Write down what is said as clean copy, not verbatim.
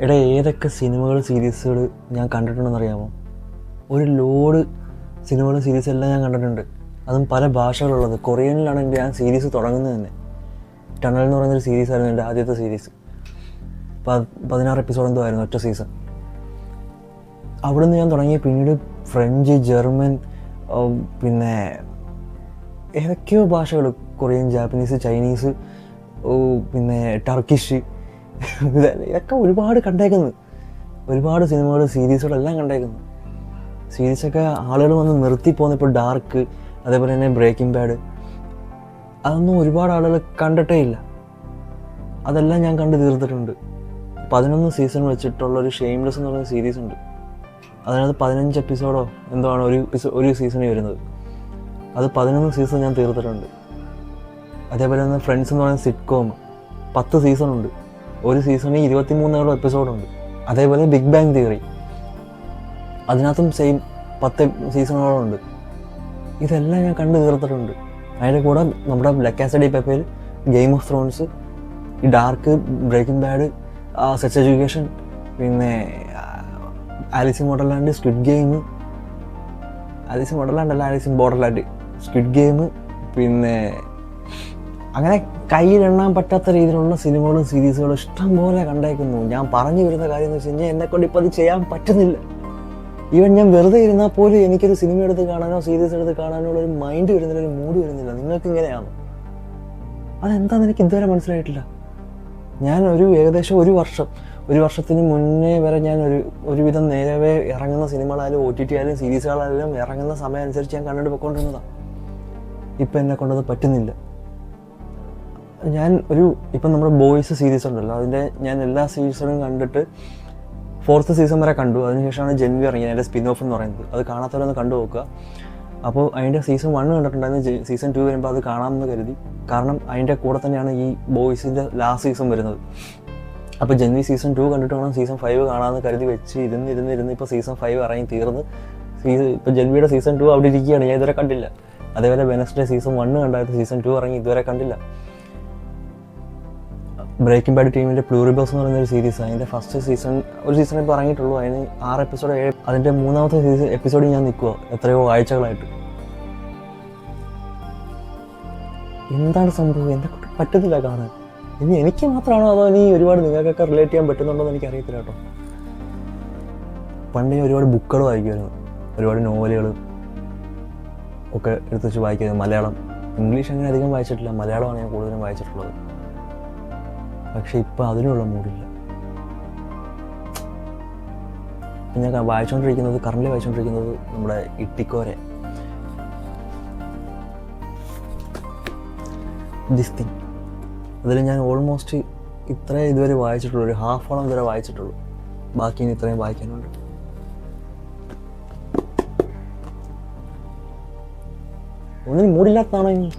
എടാ, ഏതൊക്കെ സിനിമകൾ സീരീസുകൾ ഞാൻ കണ്ടിട്ടുണ്ടെന്നറിയാമോ? ഒരു ലോഡ് സിനിമകളും സീരീസും എല്ലാം ഞാൻ കണ്ടിട്ടുണ്ട്. അതും പല ഭാഷകളുള്ളത്. കൊറിയനിലാണെങ്കിൽ ഞാൻ സീരീസ് തുടങ്ങുന്നത് തന്നെ. ടണൽ എന്ന് പറയുന്നൊരു സീരീസായിരുന്നു എൻ്റെ ആദ്യത്തെ സീരീസ്. 16 എപ്പിസോഡ് എന്തോ ആയിരുന്നു ഒറ്റ സീസൺ. അവിടെ നിന്ന് ഞാൻ തുടങ്ങി. പിന്നീട് ഫ്രഞ്ച്, ജർമ്മൻ, പിന്നെ ഏതൊക്കെയോ ഭാഷകൾ, കൊറിയൻ, ജാപ്പനീസ്, ചൈനീസ്, പിന്നെ ടർക്കിഷ്, ഇതൊക്കെ ഒരുപാട് കണ്ടേക്കുന്നു. ഒരുപാട് സിനിമകൾ സീരീസുകളെല്ലാം കണ്ടേക്കുന്നു. സീരീസൊക്കെ ആളുകൾ വന്ന് നിർത്തിപ്പോകുന്നു. ഇപ്പോൾ ഡാർക്ക്, അതേപോലെ തന്നെ ബ്രേക്കിംഗ് ബാഡ്, അതൊന്നും ഒരുപാട് ആളുകൾ കണ്ടിട്ടേ ഇല്ല. അതെല്ലാം ഞാൻ കണ്ടു തീർത്തിട്ടുണ്ട്. 11 സീസൺ വെച്ചിട്ടുള്ളൊരു ഷെയിംലെസ് എന്ന് പറയുന്ന സീരീസ് ഉണ്ട്. അതിനകത്ത് 15 എപ്പിസോഡോ എന്തോ ആണ് ഒരു സീസണിൽ വരുന്നത്. അത് 11 സീസൺ ഞാൻ തീർത്തിട്ടുണ്ട്. അതേപോലെ തന്നെ ഫ്രണ്ട്സ് എന്ന് പറയുന്ന സിറ്റ്കോം 10 സീസണുണ്ട്. ഒരു സീസണിൽ 23 എപ്പിസോഡുണ്ട്. അതേപോലെ ബിഗ് ബാങ് തിയറി, അതിനകത്തും സെയിം 10 സീസണുകളുണ്ട്. ഇതെല്ലാം ഞാൻ കണ്ടു തീർത്തിട്ടുണ്ട്. അതിൻ്റെ കൂടെ നമ്മുടെ La Casa de Paper, Game of Thrones, ഈ Dark, Breaking Bad, Sex Education, പിന്നെ Alice in Borderland, Squid Game, Alice in Borderland അല്ല, Alice in Borderland, Squid Game, പിന്നെ അങ്ങനെ കയ്യിലെണ്ണാൻ പറ്റാത്ത രീതിയിലുള്ള സിനിമകളും സീരീസുകളും ഇഷ്ടം പോലെ കണ്ടേക്കുന്നു. ഞാൻ പറഞ്ഞു വരുന്ന കാര്യം എന്ന് വെച്ച് കഴിഞ്ഞാൽ എന്നെക്കൊണ്ട് ഇപ്പോൾ അത് ചെയ്യാൻ പറ്റുന്നില്ല. ഈവൻ ഞാൻ വെറുതെ ഇരുന്നാൽ പോലും എനിക്കൊരു സിനിമ എടുത്ത് കാണാനോ സീരീസ് എടുത്ത് കാണാനോ ഒരു മൈൻഡ് വരുന്നില്ല, ഒരു മൂഡ് വരുന്നില്ല. നിങ്ങൾക്ക് ഇങ്ങനെയാണോ? അതെന്താണെന്ന് എനിക്ക് ഇതുവരെ മനസ്സിലായിട്ടില്ല. ഞാൻ ഏകദേശം ഒരു വർഷത്തിന് മുന്നേ വരെ ഞാൻ ഒരുവിധം നേരവേ ഇറങ്ങുന്ന സിനിമകളായാലും OTT ആയാലും സീരീസുകളായാലും ഇറങ്ങുന്ന സമയം അനുസരിച്ച് ഞാൻ കണ്ടിട്ട് പോയിക്കൊണ്ടിരുന്നതാണ്. ഇപ്പം എന്നെ കൊണ്ടത് പറ്റുന്നില്ല. ഞാൻ ഇപ്പം നമ്മുടെ ബോയ്സ് സീരീസ് ഉണ്ടല്ലോ, അതിൻ്റെ ഞാൻ എല്ലാ സീരീസുകളും കണ്ടിട്ട് 4th സീസൺ വരെ കണ്ടു. അതിനുശേഷമാണ് ജെൻവി ഇറങ്ങിയത്, അതിൻ്റെ സ്പിൻ ഓഫ് എന്ന് പറയുന്നത്. അത് കാണാത്തവരൊന്ന് കണ്ടു നോക്കുക. അപ്പോൾ അതിൻ്റെ സീസൺ 1 കണ്ടിട്ടുണ്ടായിരുന്നു. സീസൺ 2 വരുമ്പോൾ അത് കാണാമെന്ന് കരുതി. കാരണം അതിൻ്റെ കൂടെ തന്നെയാണ് ഈ ബോയ്സിൻ്റെ ലാസ്റ്റ് സീസൺ വരുന്നത്. അപ്പോൾ ജെൻവി സീസൺ 2 കണ്ടിട്ട് വേണം സീസൺ 5 കാണാമെന്ന് കരുതി വെച്ച് ഇരുന്ന് ഇപ്പോൾ സീസൺ 5 ഇറങ്ങി തീർന്ന്. ഇപ്പോൾ ജെൻവിയുടെ സീസൺ 2 അവിടെ ഇരിക്കുകയാണ്, ഞാൻ ഇതുവരെ കണ്ടില്ല. അതേപോലെ വെനസ്ഡേ സീസൺ 1 കണ്ടായിരുന്നു, സീസൺ 2 ഇറങ്ങി ഇതുവരെ കണ്ടില്ല. ബ്രേക്കിംഗ് ബാഡ് ടീമിൻ്റെ പ്ലൂറിബോസ് എന്ന് പറയുന്ന ഒരു സീരീസ്, അതിൻ്റെ ഫസ്റ്റ് സീസൺ ഇപ്പോൾ ഇറങ്ങിയിട്ടുള്ളൂ. അതിന് 6 എപ്പിസോഡ്, അതിൻ്റെ 3ാമത്തെ എപ്പിസോഡിൽ ഞാൻ നിൽക്കുക എത്രയോ ആഴ്ചകളായിട്ട്. എന്താണ് സംഭവം? എന്നെ കൊണ്ട് പറ്റത്തില്ല കാണാൻ. ഇനി എനിക്ക് മാത്രമാണോ അതോ ഇനി ഒരുപാട് നിങ്ങൾക്കൊക്കെ റിലേറ്റ് ചെയ്യാൻ പറ്റുന്നുണ്ടോ എന്ന് എനിക്കറിയത്തില്ല കേട്ടോ. പണ്ട് ഞാൻ ഒരുപാട് ബുക്കുകൾ വായിക്കുമായിരുന്നു, ഒരുപാട് നോവലുകൾ ഒക്കെ എടുത്ത് വെച്ച് വായിക്കുന്നത്. മലയാളം, ഇംഗ്ലീഷ് അങ്ങനെ അധികം വായിച്ചിട്ടില്ല, മലയാളമാണ് ഞാൻ കൂടുതലും വായിച്ചിട്ടുള്ളത്. പക്ഷെ ഇപ്പം അതിനുള്ള മൂഡില്ല. ഞാൻ കറന്റ് വായിച്ചുകൊണ്ടിരിക്കുന്നത് നമ്മുടെ ഇട്ടിക്കോരെ, ദിസ് തിങ്. അതിൽ ഞാൻ ഓൾമോസ്റ്റ് ഇതുവരെ വായിച്ചിട്ടുള്ളൂ, ഒരു ഹാഫോളം ഇതുവരെ വായിച്ചിട്ടുള്ളൂ. ബാക്കി ഇനി ഇത്രയും വായിക്കാനുണ്ട്. ഒന്നിനും മൂഡില്ലാത്തതാണോ ഇനി?